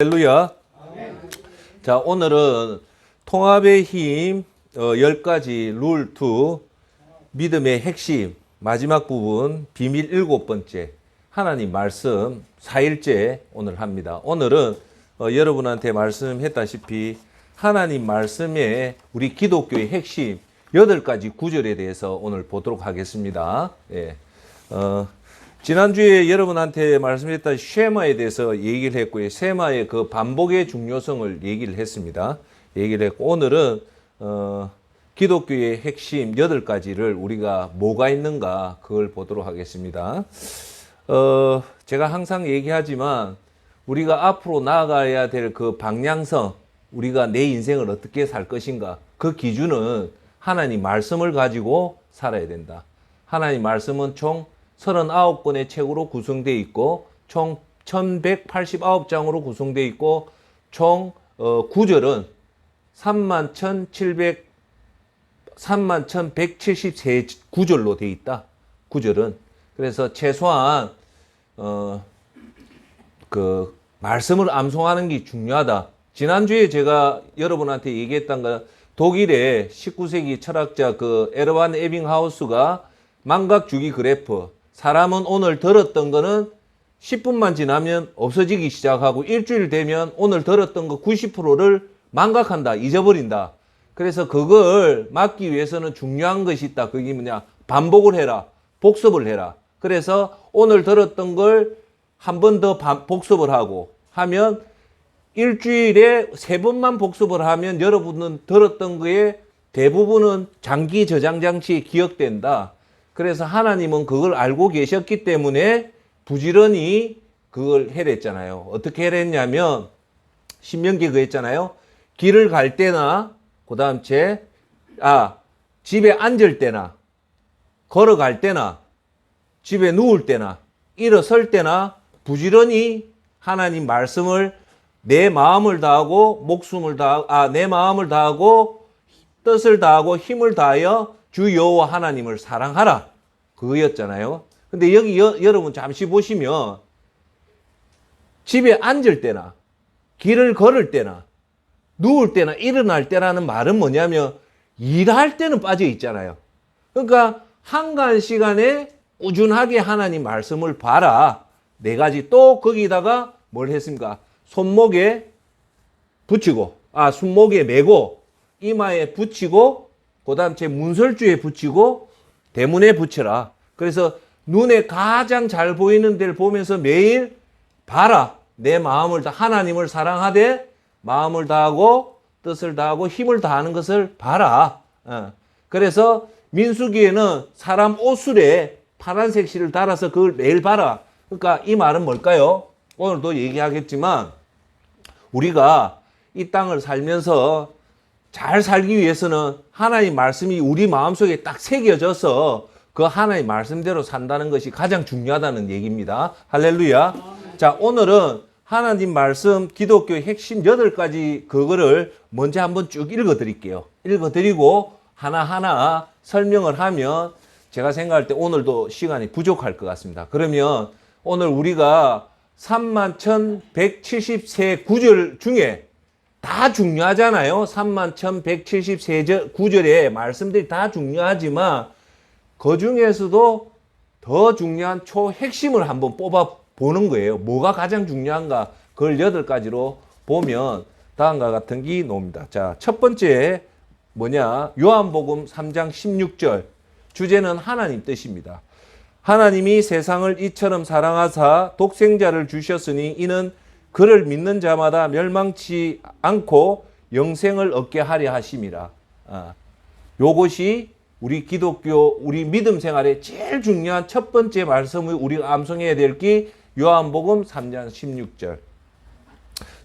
할렐루야. 자, 오늘은 통합의 힘 10가지 룰 2 믿음의 핵심 마지막 부분 비밀 7번째 하나님 말씀 4일째 오늘 합니다. 오늘은 여러분한테 말씀했다시피 하나님 말씀의 우리 기독교의 핵심 8가지 구절에 대해서 오늘 보도록 하겠습니다. 예. 지난주에 여러분한테 말씀했던 쉐마에 대해서 얘기를 했고요. 쉐마의 그 반복의 중요성을 얘기를 했습니다. 얘기를 했고, 오늘은, 기독교의 핵심 8가지를 우리가 뭐가 있는가, 그걸 보도록 하겠습니다. 제가 항상 얘기하지만, 우리가 앞으로 나아가야 될 그 방향성, 우리가 내 인생을 어떻게 살 것인가, 그 기준은 하나님 말씀을 가지고 살아야 된다. 하나님 말씀은 총 39권의 책으로 구성되어 있고 총 1189장으로 구성되어 있고 총 구절은 31,173 되어 있다. 구절은. 그래서 최소한 그 말씀을 암송하는 게 중요하다. 지난주에 제가 여러분한테 얘기했던 거 독일의 19세기 철학자 그 에르반 에빙하우스가 망각주기 그래프, 사람은 오늘 들었던 거는 10분만 지나면 없어지기 시작하고 일주일 되면 오늘 들었던 거 90%를 망각한다, 잊어버린다. 그래서 그걸 막기 위해서는 중요한 것이 있다. 그게 뭐냐? 반복을 해라, 복습을 해라. 그래서 오늘 들었던 걸 한 번 더 복습을 하고 하면 일주일에 3번만 복습을 하면 여러분은 들었던 거에 대부분은 장기 저장 장치에 기억된다. 그래서 하나님은 그걸 알고 계셨기 때문에 부지런히 그걸 해냈잖아요. 어떻게 해냈냐면 신명기에 그랬잖아요. 길을 갈 때나 그다음 집에 앉을 때나 걸어갈 때나 집에 누울 때나 일어설 때나 부지런히 하나님 말씀을 내 마음을 다하고 목숨을 다하고 내 마음을 다하고 뜻을 다하고 힘을 다하여 주 여호와 하나님을 사랑하라. 그거였잖아요. 근데 여기 여러분 잠시 보시면 집에 앉을 때나 길을 걸을 때나 누울 때나 일어날 때라는 말은 뭐냐면 일할 때는 빠져 있잖아요. 그러니까 한가한 시간에 꾸준하게 하나님 말씀을 봐라. 4가지. 또 거기다가 뭘 했습니까? 손목에 붙이고 손목에 메고 이마에 붙이고 그다음 제 문설주에 붙이고 대문에 붙여라. 그래서 눈에 가장 잘 보이는 데를 보면서 매일 봐라. 내 마음을 다 하나님을 사랑하되 마음을 다하고 뜻을 다하고 힘을 다하는 것을 봐라. 그래서 민수기에는 사람 옷술에 파란색 실을 달아서 그걸 매일 봐라. 그러니까 이 말은 뭘까요? 오늘도 얘기하겠지만 우리가 이 땅을 살면서 잘 살기 위해서는 하나님 말씀이 우리 마음속에 딱 새겨져서 그 하나님 말씀대로 산다는 것이 가장 중요하다는 얘기입니다. 할렐루야. 자, 오늘은 하나님 말씀 기독교의 핵심 8가지 그거를 먼저 한번 쭉 읽어드릴게요. 읽어드리고 하나하나 설명을 하면 제가 생각할 때 오늘도 시간이 부족할 것 같습니다. 그러면 오늘 우리가 31,173 구절 중에 다 중요하잖아요. 31,173 구절의 말씀들이 다 중요하지만 그 중에서도 더 중요한 초핵심을 한번 뽑아 보는 거예요. 뭐가 가장 중요한가? 그걸 8가지로 보면 다음과 같은 게 나옵니다. 자, 첫 번째 뭐냐? 요한복음 3장 16절. 주제는 하나님 뜻입니다. 하나님이 세상을 이처럼 사랑하사 독생자를 주셨으니 이는 그를 믿는 자마다 멸망치 않고 영생을 얻게 하려 하심이라. 요것이 우리 기독교, 우리 믿음 생활에 제일 중요한 첫 번째 말씀을 우리가 암송해야 될 게 요한복음 3장 16절.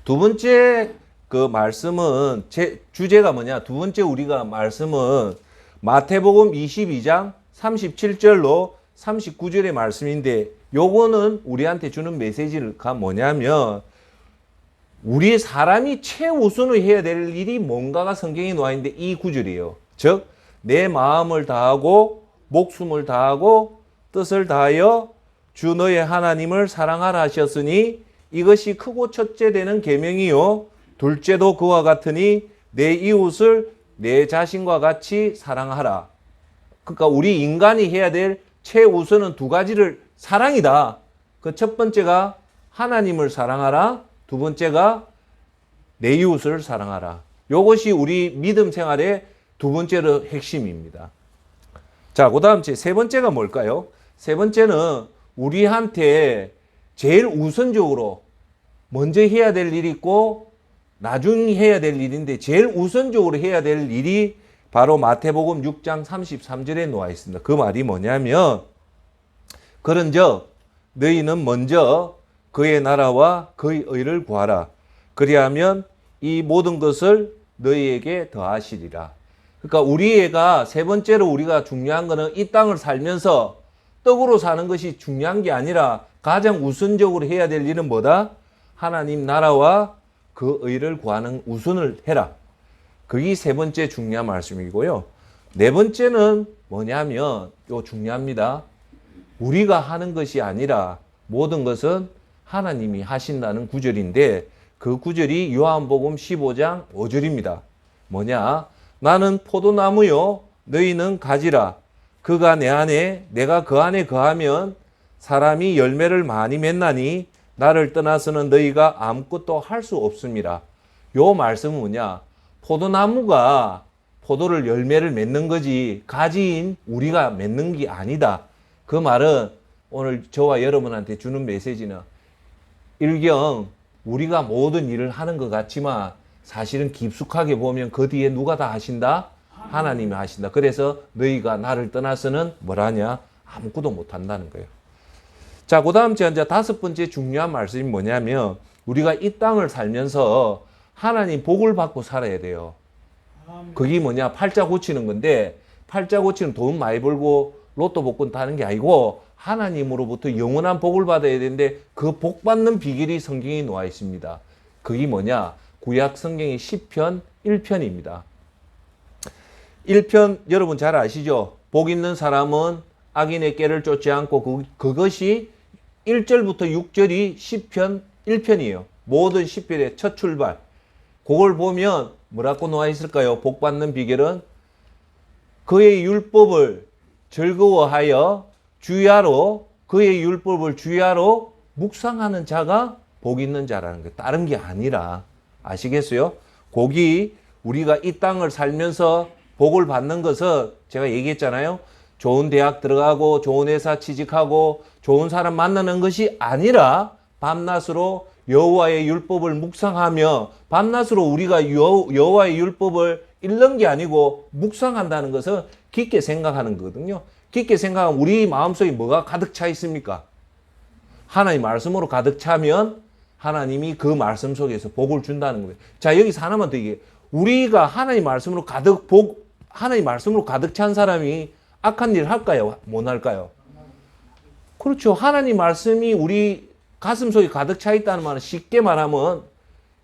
두 번째 그 말씀은 주제가 뭐냐? 두 번째 우리가 말씀은 마태복음 22장 37절로 39절의 말씀인데 요거는 우리한테 주는 메시지가 뭐냐면 우리 사람이 최우선을 해야 될 일이 뭔가가 성경에 나와 있는데 이 구절이에요. 즉 내 마음을 다하고 목숨을 다하고 뜻을 다하여 주 너의 하나님을 사랑하라 하셨으니 이것이 크고 첫째 되는 계명이요 둘째도 그와 같으니 내 이웃을 내 자신과 같이 사랑하라. 그러니까 우리 인간이 해야 될 최우선은 두 가지를 사랑이다. 그 첫 번째가 하나님을 사랑하라. 두 번째가 내 이웃을 사랑하라. 이것이 우리 믿음 생활의 두 번째로 핵심입니다. 자, 그 다음 세 번째가 뭘까요? 세 번째는 우리한테 제일 우선적으로 먼저 해야 될 일이 있고 나중에 해야 될 일인데 제일 우선적으로 해야 될 일이 바로 마태복음 6장 33절에 놓아 있습니다. 그 말이 뭐냐면 그런즉 너희는 먼저 그의 나라와 그의 의를 구하라. 그리하면 이 모든 것을 너희에게 더하시리라. 그러니까 우리가 세 번째로 우리가 중요한 거는 이 땅을 살면서 떡으로 사는 것이 중요한 게 아니라 가장 우선적으로 해야 될 일은 뭐다? 하나님 나라와 그 의를 구하는 우선을 해라. 그게 세 번째 중요한 말씀이고요. 네 번째는 뭐냐면 요 중요합니다. 우리가 하는 것이 아니라 모든 것은 하나님이 하신다는 구절인데 그 구절이 요한복음 15장 5절입니다. 뭐냐? 나는 포도나무요 너희는 가지라. 그가 내 안에 내가 그 안에 거하면 사람이 열매를 많이 맺나니 나를 떠나서는 너희가 아무것도 할 수 없습니다. 요 말씀은 뭐냐? 포도나무가 포도를 열매를 맺는 거지 가지인 우리가 맺는 게 아니다. 그 말은 오늘 저와 여러분한테 주는 메시지는 일경 우리가 모든 일을 하는 것 같지만 사실은 깊숙하게 보면 그 뒤에 누가 다 하신다? 하나님이 하신다. 그래서 너희가 나를 떠나서는 뭐라냐? 아무것도 못한다는 거예요. 자, 그 다음 이제 다섯 번째 중요한 말씀이 뭐냐면 우리가 이 땅을 살면서 하나님 복을 받고 살아야 돼요. 그게 뭐냐? 팔자 고치는 건데 팔자 고치는 돈 많이 벌고 로또 복권 타는 게 아니고 하나님으로부터 영원한 복을 받아야 되는데 그 복 받는 비결이 성경에 놓아 있습니다. 그게 뭐냐? 구약 성경의 시편 1편입니다. 1편 여러분 잘 아시죠? 복 있는 사람은 악인의 꾀를 쫓지 않고 그것이 1절부터 6절이 시편 1편이에요. 모든 시편의 첫 출발. 그걸 보면 뭐라고 놓아 있을까요? 복 받는 비결은 그의 율법을 즐거워하여 주야로 그의 율법을 주야로 묵상하는 자가 복 있는 자라는 거예요. 다른 게 아니라 아시겠어요? 복이 우리가 이 땅을 살면서 복을 받는 것은 제가 얘기했잖아요. 좋은 대학 들어가고 좋은 회사 취직하고 좋은 사람 만나는 것이 아니라 밤낮으로 여호와의 율법을 묵상하며 밤낮으로 우리가 여호와의 율법을 읽는 게 아니고 묵상한다는 것은 깊게 생각하는 거거든요. 깊게 생각하면 우리 마음속에 뭐가 가득 차 있습니까? 하나님 말씀으로 가득 차면 하나님이 그 말씀 속에서 복을 준다는 거예요. 자, 여기서 하나만 더 얘기해. 우리가 하나님 말씀으로 하나님 말씀으로 가득 찬 사람이 악한 일을 할까요? 못 할까요? 그렇죠. 하나님 말씀이 우리 가슴 속에 가득 차 있다는 말은 쉽게 말하면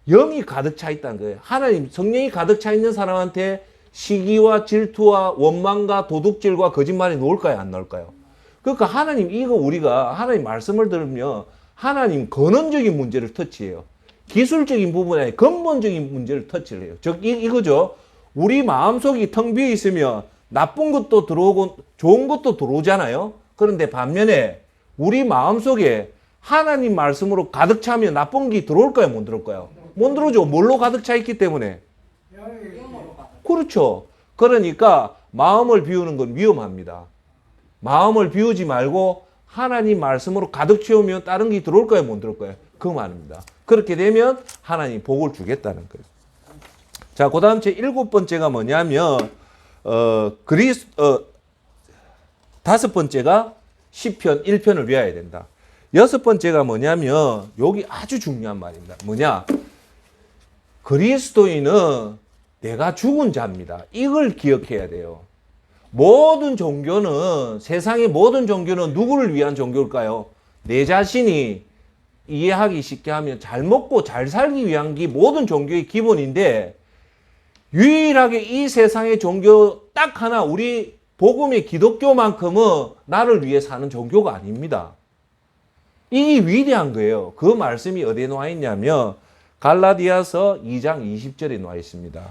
영이 가득 차 있다는 거예요. 하나님 성령이 가득 차 있는 사람한테 시기와 질투와 원망과 도둑질과 거짓말이 나올까요? 안 나올까요? 그러니까 하나님 이거 우리가 하나님 말씀을 들으면 하나님 근원적인 문제를 터치해요. 기술적인 부분이 아니라 근본적인 문제를 터치를 해요. 즉 이거죠. 우리 마음속이 텅 비어 있으면 나쁜 것도 들어오고 좋은 것도 들어오잖아요. 그런데 반면에 우리 마음속에 하나님 말씀으로 가득 차면 나쁜 게 들어올까요? 못 들어올까요? 못 들어오죠. 뭘로 가득 차 있기 때문에. 그렇죠. 그러니까 마음을 비우는 건 위험합니다. 마음을 비우지 말고 하나님 말씀으로 가득 채우면 다른 게 들어올까요? 못 들어올까요? 그 말입니다. 그렇게 되면 하나님 복을 주겠다는 거예요. 자, 그 다음 제 일곱 번째가 뭐냐면 다섯 번째가 시편 1편을 외워야 된다. 여섯 번째가 뭐냐면 여기 아주 중요한 말입니다. 뭐냐? 그리스도인은 내가 죽은 자입니다. 이걸 기억해야 돼요. 모든 종교는 세상의 모든 종교는 누구를 위한 종교일까요? 내 자신이 이해하기 쉽게 하면 잘 먹고 잘 살기 위한 게 모든 종교의 기본인데 유일하게 이 세상의 종교 딱 하나 우리 복음의 기독교만큼은 나를 위해 사는 종교가 아닙니다. 이게 위대한 거예요. 그 말씀이 어디에 나와 있냐면 갈라디아서 2장 20절에 나와 있습니다.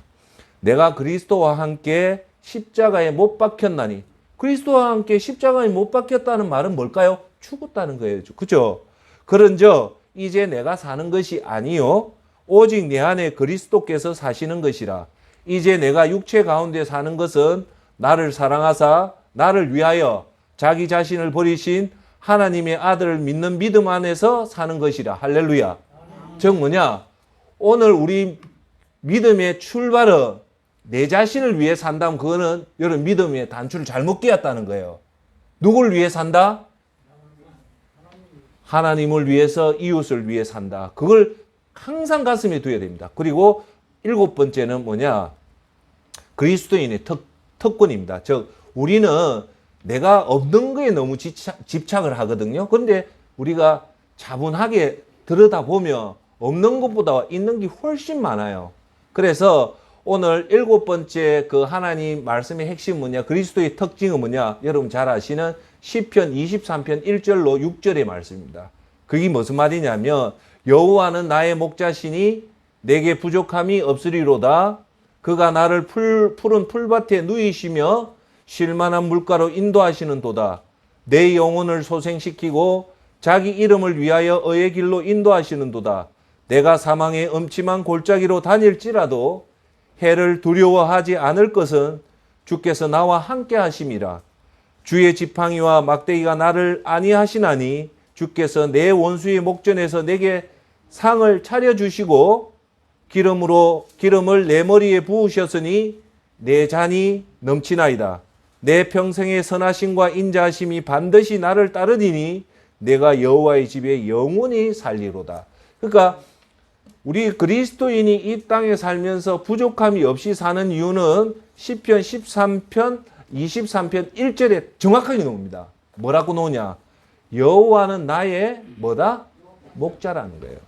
내가 그리스도와 함께 십자가에 못 박혔나니, 그리스도와 함께 십자가에 못 박혔다는 말은 뭘까요? 죽었다는 거예요. 그죠? 그런즉 이제 내가 사는 것이 아니요 오직 내 안에 그리스도께서 사시는 것이라. 이제 내가 육체 가운데 사는 것은 나를 사랑하사 나를 위하여 자기 자신을 버리신 하나님의 아들을 믿는 믿음 안에서 사는 것이라. 할렐루야. 즉 뭐냐? 오늘 우리 믿음의 출발은 내 자신을 위해 산다면 그거는 여러분 믿음의 단추를 잘못 끼었다는 거예요. 누굴 위해 산다? 하나님을 위해서, 이웃을 위해 산다. 그걸 항상 가슴에 두어야 됩니다. 그리고 7번째는 뭐냐? 그리스도인의 특권입니다. 즉 우리는 내가 없는 거에 너무 집착을 하거든요. 그런데 우리가 차분하게 들여다보면 없는 것보다 있는 게 훨씬 많아요. 그래서 오늘 7번째 그 하나님 말씀의 핵심 뭐냐? 그리스도의 특징은 뭐냐? 여러분 잘 아시는 시편 23편 1절로 6절의 말씀입니다. 그게 무슨 말이냐면 여호와는 나의 목자시니 내게 부족함이 없으리로다. 그가 나를 푸른 풀밭에 누이시며 쉴만한 물가로 인도하시는 도다. 내 영혼을 소생시키고 자기 이름을 위하여 의의 길로 인도하시는 도다. 내가 사망의 음침한 골짜기로 다닐지라도 해를 두려워하지 않을 것은 주께서 나와 함께 하심이라. 주의 지팡이와 막대기가 나를 안위하시나니 주께서 내 원수의 목전에서 내게 상을 차려주시고 기름을 내 머리에 부으셨으니 내 잔이 넘치나이다. 내 평생의 선하심과 인자하심이 반드시 나를 따르리니 내가 여호와의 집에 영원히 살리로다. 그러니까 우리 그리스도인이 이 땅에 살면서 부족함이 없이 사는 이유는 시편 13편 23편 1절에 정확하게 나옵니다. 뭐라고 나오냐? 여호와는 나의 뭐다? 목자라는 거예요.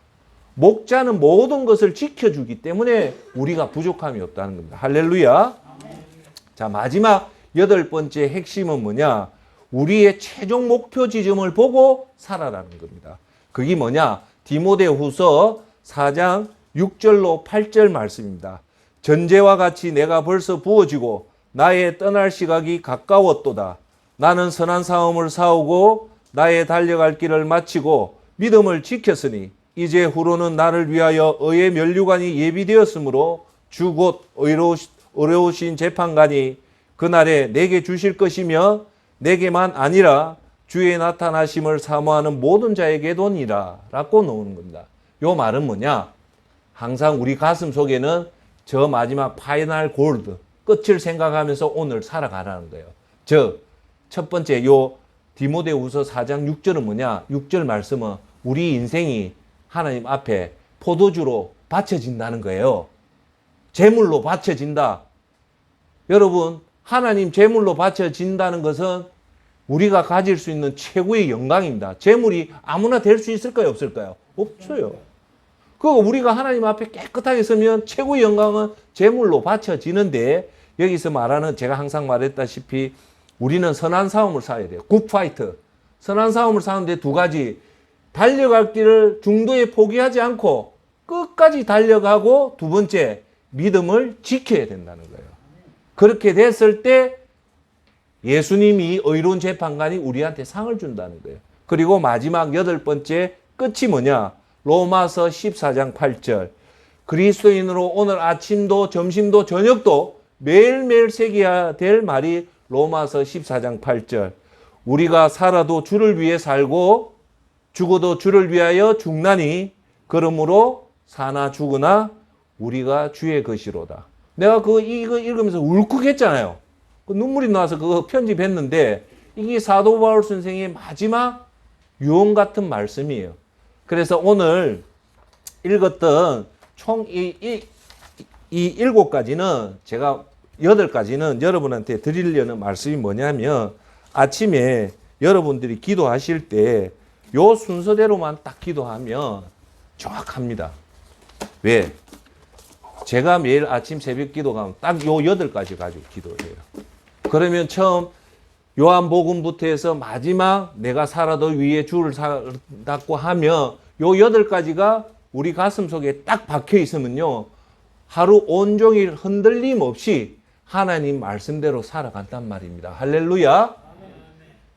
목자는 모든 것을 지켜주기 때문에 우리가 부족함이 없다는 겁니다. 할렐루야. 자, 마지막 8번째 핵심은 뭐냐? 우리의 최종 목표 지점을 보고 살아라는 겁니다. 그게 뭐냐? 디모데후서 4장 6절로 8절 말씀입니다. 전제와 같이 내가 벌써 부어지고 나의 떠날 시각이 가까웠도다. 나는 선한 싸움을 싸우고 나의 달려갈 길을 마치고 믿음을 지켰으니 이제 후로는 나를 위하여 의의 면류관이 예비되었으므로 주 곧 의로우신 재판관이 그날에 내게 주실 것이며 내게만 아니라 주의 나타나심을 사모하는 모든 자에게도니라 라고 나오는 겁니다. 요 말은 뭐냐? 항상 우리 가슴 속에는 저 마지막 파이널 골드, 끝을 생각하면서 오늘 살아가라는 거예요. 즉, 첫 번째 요 디모데후서 4장 6절은 뭐냐? 6절 말씀은 우리 인생이 하나님 앞에 포도주로 바쳐진다는 거예요. 제물로 바쳐진다. 여러분, 하나님 제물로 바쳐진다는 것은 우리가 가질 수 있는 최고의 영광입니다. 제물이 아무나 될 수 있을까요? 없을까요? 없어요. 그거 우리가 하나님 앞에 깨끗하게 서면 최고의 영광은 제물로 바쳐지는데 여기서 말하는 제가 항상 말했다시피 우리는 선한 싸움을 싸워야 돼요. 굿파이트. 선한 싸움을 싸우는데 두 가지. 달려갈 길을 중도에 포기하지 않고 끝까지 달려가고 두 번째 믿음을 지켜야 된다는 거예요. 그렇게 됐을 때 예수님이 의로운 재판관이 우리한테 상을 준다는 거예요. 그리고 마지막 8번째 끝이 뭐냐? 로마서 14장 8절. 그리스도인으로 오늘 아침도 점심도 저녁도 매일매일 새겨야 될 말이 로마서 14장 8절. 우리가 살아도 주를 위해 살고 죽어도 주를 위하여 죽나니 그러므로 사나 죽으나 우리가 주의 것이로다. 내가 이거 읽으면서 울컥했잖아요. 눈물이 나와서 그거 편집했는데 이게 사도 바울 선생의 마지막 유언 같은 말씀이에요. 그래서 오늘 읽었던 총 이 7가지는 제가 8가지는 여러분한테 드리려는 말씀이 뭐냐면 아침에 여러분들이 기도하실 때 요 순서대로만 딱 기도하면 정확합니다. 왜? 제가 매일 아침 새벽 기도 가면 딱 요 8가지 가지고 기도해요. 그러면 처음 요한복음부터 해서 마지막 내가 살아도 위에 주를 닫고 하며 요 8가지가 우리 가슴 속에 딱 박혀 있으면요. 하루 온종일 흔들림 없이 하나님 말씀대로 살아간단 말입니다. 할렐루야.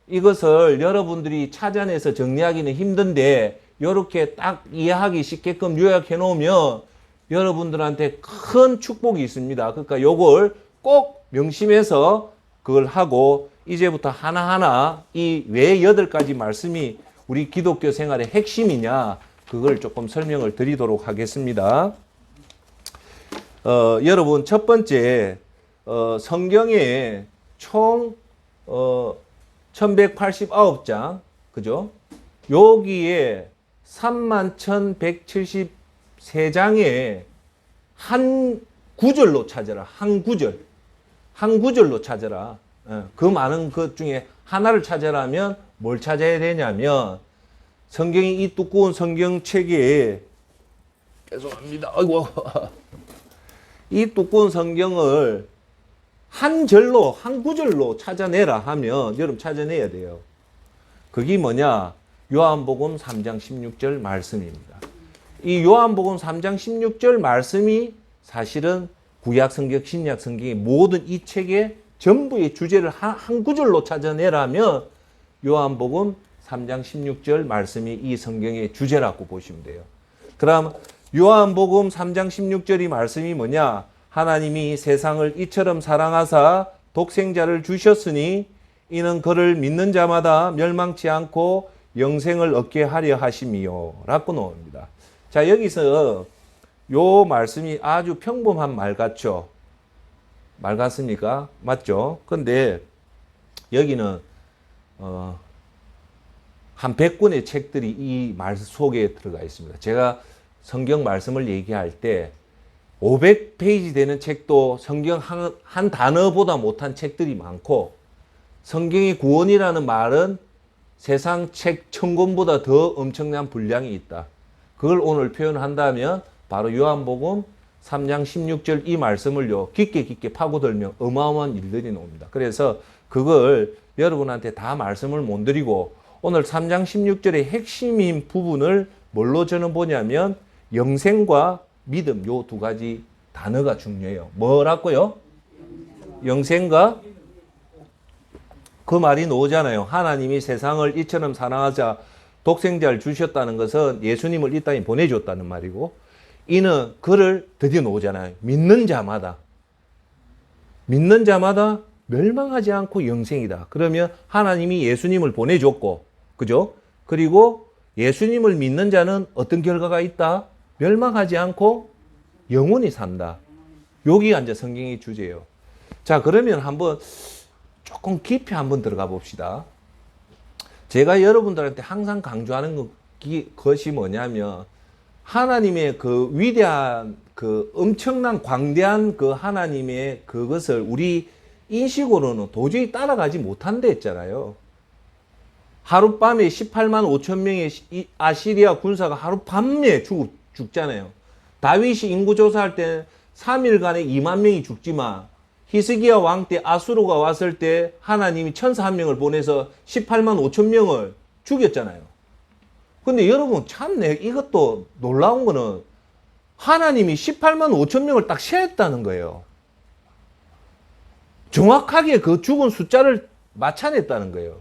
이것을 여러분들이 찾아내서 정리하기는 힘든데 이렇게 딱 이해하기 쉽게끔 요약해 놓으면 여러분들한테 큰 축복이 있습니다. 그러니까 요걸 꼭 명심해서 그걸 하고 이제부터 하나하나 이 왜 8가지 말씀이 우리 기독교 생활의 핵심이냐 그걸 조금 설명을 드리도록 하겠습니다. 여러분 첫 번째 성경에 총 1189장 그죠? 여기에 31,173장에 한 구절로 찾아라. 한 구절로 찾아라. 그 많은 것 중에 하나를 찾아라면 뭘 찾아야 되냐면 성경이 이 두꺼운 성경책에 죄송합니다. 아이고. 이 두꺼운 성경을 한 절로 한 구절로 찾아내라 하면 여러분 찾아내야 돼요. 그게 뭐냐? 요한복음 3장 16절 말씀입니다. 이 요한복음 3장 16절 말씀이 사실은 구약 성경, 신약 성경의 모든 이 책의 전부의 주제를 한 구절로 찾아내라면 요한복음 3장 16절 말씀이 이 성경의 주제라고 보시면 돼요. 그럼 요한복음 3장 16절이 말씀이 뭐냐? 하나님이 세상을 이처럼 사랑하사 독생자를 주셨으니 이는 그를 믿는 자마다 멸망치 않고 영생을 얻게 하려 하심이요 라고 나옵니다. 자, 여기서 요 말씀이 아주 평범한 말 같죠? 말 같습니까? 맞죠? 근데 여기는 한 100권의 책들이 이 말 속에 들어가 있습니다. 제가 성경 말씀을 얘기할 때 500페이지 되는 책도 성경 한 단어보다 못한 책들이 많고 성경의 구원이라는 말은 세상 책 1000권보다 더 엄청난 분량이 있다. 그걸 오늘 표현한다면 바로 요한복음 3장 16절 이 말씀을요 깊게 파고들면 어마어마한 일들이 나옵니다. 그래서 그걸 여러분한테 다 말씀을 못 드리고 오늘 3장 16절의 핵심인 부분을 뭘로 저는 보냐면 영생과 믿음 요 2가지 단어가 중요해요. 뭐라고요? 영생과 그 말이 나오잖아요. 하나님이 세상을 이처럼 사랑하자 독생자를 주셨다는 것은 예수님을 이 땅에 보내줬다는 말이고 이는 그를 드디어 나오잖아요. 믿는 자마다 멸망하지 않고 영생이다. 그러면 하나님이 예수님을 보내줬고 그죠? 그리고 예수님을 믿는 자는 어떤 결과가 있다? 멸망하지 않고 영원히 산다. 여기가 이제 성경의 주제예요. 자, 그러면 한번 조금 깊이 한번 들어가 봅시다. 제가 여러분들한테 항상 강조하는 것이 뭐냐면 하나님의 그 위대한 그 엄청난 광대한 그 하나님의 그것을 우리 인식으로는 도저히 따라가지 못한다 했잖아요. 하룻밤에 18만 5천 명의 아시리아 군사가 하룻밤에 죽잖아요. 다윗이 인구조사할 때 3일간에 2만 명이 죽지만 히스기야 왕 때 아수르가 왔을 때 하나님이 천사 한 명을 보내서 18만 5천 명을 죽였잖아요. 근데 여러분 참내 이것도 놀라운 거는 하나님이 18만 5천 명을 딱 세했다는 거예요. 정확하게 그 죽은 숫자를 맞춰냈다는 거예요.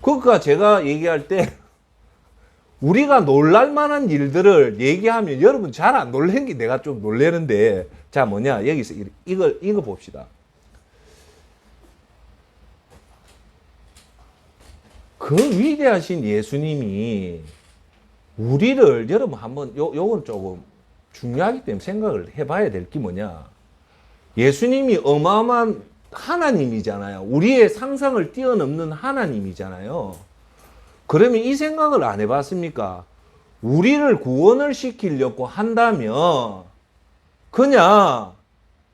그러니까 제가 얘기할 때 우리가 놀랄 만한 일들을 얘기하면 여러분 잘 안 놀란 게 내가 좀 놀래는데 자 뭐냐 여기서 이거 봅시다. 그 위대하신 예수님이 우리를 여러분 한번 요건 조금 중요하기 때문에 생각을 해봐야 될 게 뭐냐. 예수님이 어마어마한 하나님이잖아요. 우리의 상상을 뛰어넘는 하나님이잖아요. 그러면 이 생각을 안 해봤습니까? 우리를 구원을 시키려고 한다면 그냥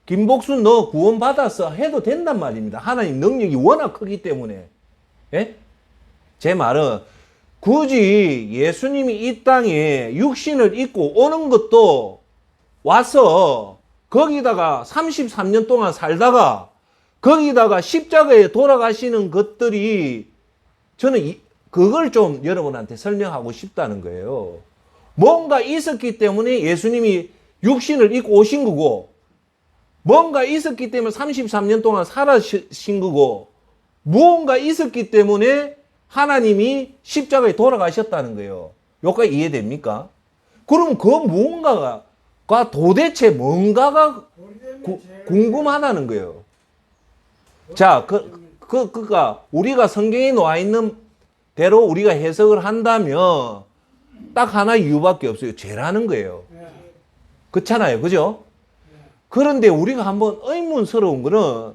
김복순 너 구원받았어 해도 된단 말입니다. 하나님 능력이 워낙 크기 때문에. 예? 제 말은 굳이 예수님이 이 땅에 육신을 입고 오는 것도 와서 거기다가 33년 동안 살다가 거기다가 십자가에 돌아가시는 것들이 저는 그걸 좀 여러분한테 설명하고 싶다는 거예요. 뭔가 있었기 때문에 예수님이 육신을 입고 오신 거고, 뭔가 있었기 때문에 33년 동안 살아신 거고, 무언가 있었기 때문에 하나님이 십자가에 돌아가셨다는 거예요. 여기까지 이해됩니까? 그럼 그 무언가가 도대체 뭔가가 궁금하다는 거예요. 자, 그러니까 우리가 성경에 나와 있는 대로 우리가 해석을 한다면 딱 하나 이유밖에 없어요. 죄라는 거예요. 그렇잖아요. 그죠? 그런데 우리가 한번 의문스러운 거는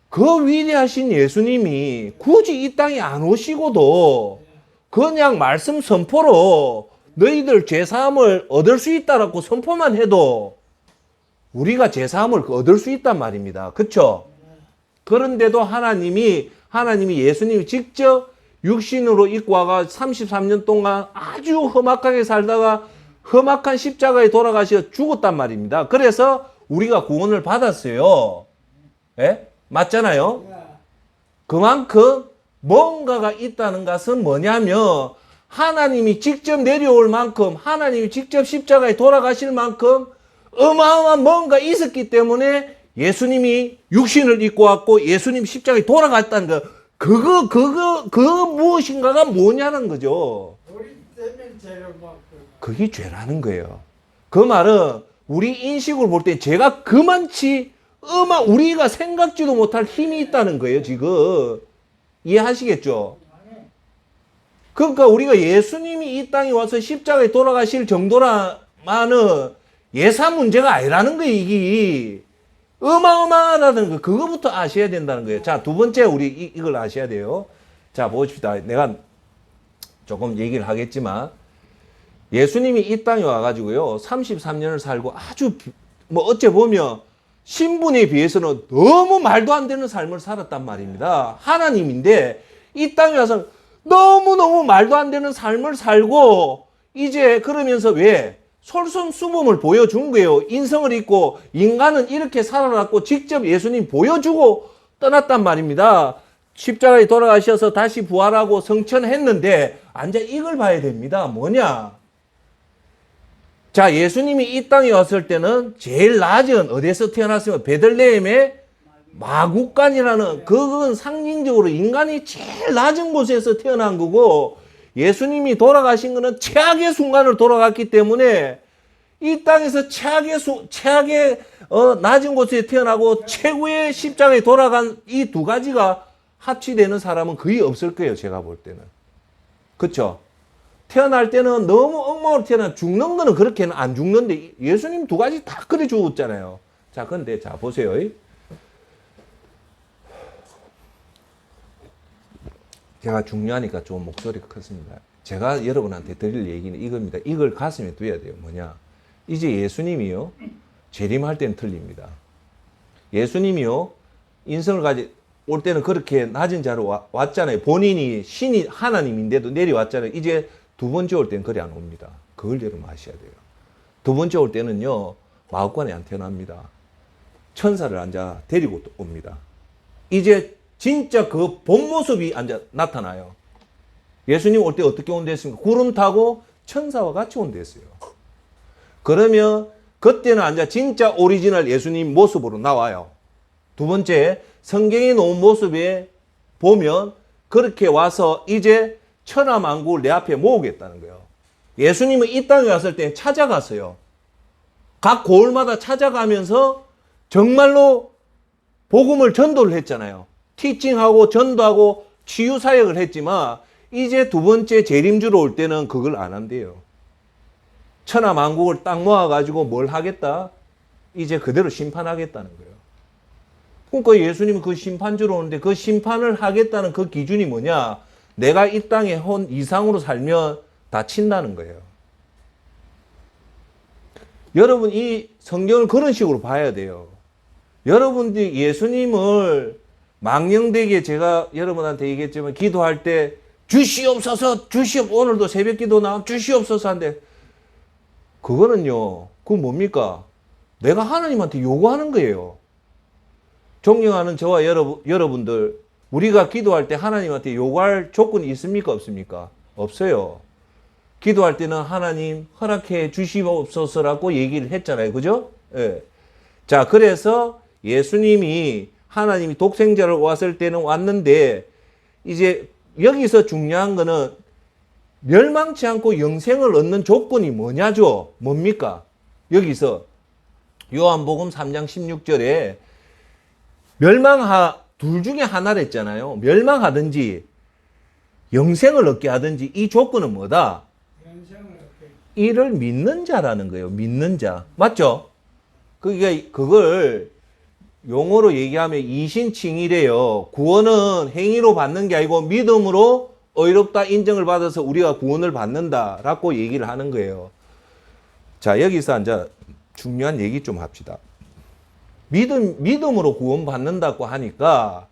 그 위대하신 예수님이 굳이 이 땅에 안 오시고도 그냥 말씀 선포로 너희들 죄사함을 얻을 수 있다라고 선포만 해도 우리가 죄사함을 얻을 수 있단 말입니다. 그렇죠? 그런데도 하나님이 예수님이 직접 육신으로 입고 와가 33년 동안 아주 험악하게 살다가 험악한 십자가에 돌아가셔 죽었단 말입니다. 그래서 우리가 구원을 받았어요. 예? 맞잖아요? 그만큼 뭔가가 있다는 것은 뭐냐면 하나님이 직접 내려올 만큼, 하나님이 직접 십자가에 돌아가실 만큼 어마어마한 뭔가 있었기 때문에 예수님이 육신을 입고 왔고 예수님이 십자가에 돌아갔다는 거, 그 무엇인가가 뭐냐는 거죠. 그게 죄라는 거예요. 그 말은 우리 인식으로 볼 때 죄가 그만치 우리가 생각지도 못할 힘이 있다는 거예요, 지금. 이해하시겠죠? 그러니까 우리가 예수님이 이 땅에 와서 십자가에 돌아가실 정도라면은 예사 문제가 아니라는 거예요, 이게. 어마어마하다는 거, 그거부터 아셔야 된다는 거예요. 자, 두 번째, 우리 이걸 아셔야 돼요. 자, 보십시다. 내가 조금 얘기를 하겠지만, 예수님이 이 땅에 와가지고요, 33년을 살고 아주, 어째 보면, 신분에 비해서는 너무 말도 안 되는 삶을 살았단 말입니다. 하나님인데, 이 땅에 와서 너무너무 말도 안 되는 삶을 살고, 이제 그러면서 왜? 솔선수범을 보여준 거예요. 인성을 입고 인간은 이렇게 살아났고 직접 예수님 보여주고 떠났단 말입니다. 십자가에 돌아가셔서 다시 부활하고 성천했는데 이제 이걸 봐야 됩니다. 뭐냐? 자, 예수님이 이 땅에 왔을 때는 제일 낮은 어디에서 태어났으면 베들레헴의 마구간이라는 그건 상징적으로 인간이 제일 낮은 곳에서 태어난 거고 예수님이 돌아가신 것은 최악의 순간을 돌아갔기 때문에 이 땅에서 최악의 낮은 곳에 태어나고 최고의 십자가에 돌아간 이 두 가지가 합치되는 사람은 거의 없을 거예요. 제가 볼 때는. 그렇죠? 태어날 때는 너무 엉망으로 태어나 죽는 거는 그렇게는 안 죽는데 예수님 두 가지 다 그래 죽었잖아요. 자, 근데 자 보세요. 제가 중요하니까 좀 목소리가 컸습니다. 제가 여러분한테 드릴 얘기는 이겁니다. 이걸 가슴에 두어야 돼요. 뭐냐? 이제 예수님이요. 재림할 때는 틀립니다. 예수님이요. 인성을 올 때는 그렇게 낮은 자로 왔잖아요. 본인이 신이 하나님인데도 내려왔잖아요. 이제 두 번째 올 때는 그리 안 옵니다. 그걸 여러분 아셔야 돼요. 두 번째 올 때는요. 마구간에 안 태어납니다. 천사를 앉아 데리고 옵니다. 이제 진짜 그 본 모습이 나타나요. 예수님 올 때 어떻게 온댔습니까? 구름 타고 천사와 같이 온댔어요. 그러면 그때는 진짜 오리지널 예수님 모습으로 나와요. 두 번째, 성경에 놓은 모습에 보면 그렇게 와서 이제 천하만국을 내 앞에 모으겠다는 거예요. 예수님은 이 땅에 왔을 때 찾아갔어요. 각 고을마다 찾아가면서 정말로 복음을 전도를 했잖아요. 티칭하고 전도하고 치유 사역을 했지만 이제 두 번째 재림주로 올 때는 그걸 안 한대요. 천하만국을 딱 모아가지고 뭘 하겠다? 이제 그대로 심판하겠다는 거예요. 그러니까 예수님은 그 심판주로 오는데 그 심판을 하겠다는 그 기준이 뭐냐? 내가 이 땅에 혼 이상으로 살면 다 친다는 거예요. 여러분 이 성경을 그런 식으로 봐야 돼요. 여러분들이 예수님을 망령되게 제가 여러분한테 얘기했지만 기도할 때 주시옵소서 오늘도 새벽 기도 나오면 주시옵소서 한데 그거는요 그건 뭡니까? 내가 하나님한테 요구하는 거예요. 존경하는 저와 여러분들, 우리가 기도할 때 하나님한테 요구할 조건이 있습니까? 없습니까? 없어요. 기도할 때는 하나님 허락해 주시옵소서라고 얘기를 했잖아요. 그죠? 예. 자, 그래서 예수님이 하나님이 독생자로 왔을 때는 왔는데, 이제 여기서 중요한 거는 멸망치 않고 영생을 얻는 조건이 뭐냐죠? 뭡니까? 여기서 요한복음 3장 16절에 둘 중에 하나를 했잖아요. 멸망하든지 영생을 얻게 하든지 이 조건은 뭐다? 이를 믿는 자라는 거예요. 믿는 자. 맞죠? 그걸 용어로 얘기하면 이신칭이래요. 구원은 행위로 받는 게 아니고 믿음으로 의롭다 인정을 받아서 우리가 구원을 받는다라고 얘기를 하는 거예요. 자, 여기서 이제 중요한 얘기 좀 합시다. 믿음으로 구원받는다고 하니까